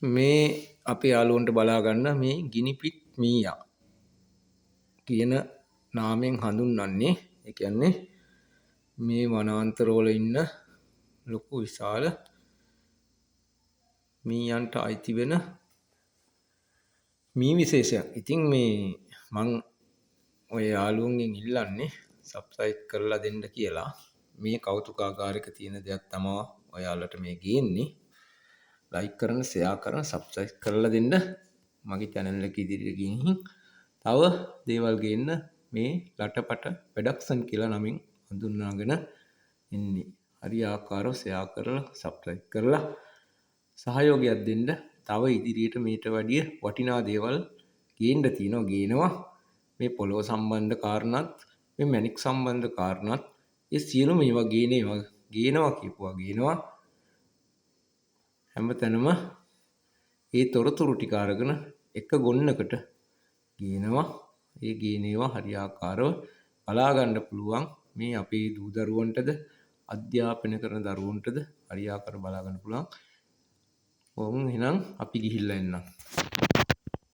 මේ අපේ යාළුවන්ට බලා ගන්න මේ ගිනිපික් මීයා කියන නාමයෙන් හඳුන්වන්නේ. ඒ කියන්නේ මේ වනාන්තරවල ඉන්න ලොකු විශාල මීයන්ට අයිති වෙන මී විශේෂයක්. ඉතින් මේ මං ඔය යාළුවන්ගෙන් ඉල්ලන්නේ සබ්ස්ක්‍රයිබ් කරලා දෙන්න කියලා. මේ කෞතුකාගාරයක තියෙන දෙයක් තමයි ඔයාලට මේ ගේන්නේ. ලයික් කරන්න, ෂෙයා කරන්න, සබ්ස්ක්‍රයිබ් කරලා දෙන්න. මගේ channel එක ඉදිරියට ගෙනිහින් තව දේවල් ගේන්න මේ ලටපට ප්‍රොඩක්ෂන් කියලා නමින් හඳුන්වාගෙන ඉන්නේ. හරියාකාරව ෂෙයා කරලා, සබ්ස්ක්‍රයිබ් කරලා සහයෝගයක් දෙන්න. තව ඉදිරියට මේට වැඩිය වටිනා දේවල් ගේන්න තියෙනවා, ගේනවා. මේ පොළොව සම්බන්ධ කාරණාත්, මේ මැණික් සම්බන්ධ කාරණාත්, ඒ සියලුම මේවා ගේනවා කියපුවා ගේනවා. හැමතැනම ඒ තොරතුරු ටික අරගෙන එක ගොන්නකට ගේනවා. ඒ ගේන ඒවා හරියාකාරව බලා ගන්න පුළුවන්. මේ අපේ දූ දරුවන්ටද අධ්‍යාපනය කරන දරුවන්ටද හරියාකාරව බලා ගන්න පුළුවන්. එහෙනම් අපි ගිහිල්ලා එන්නම්.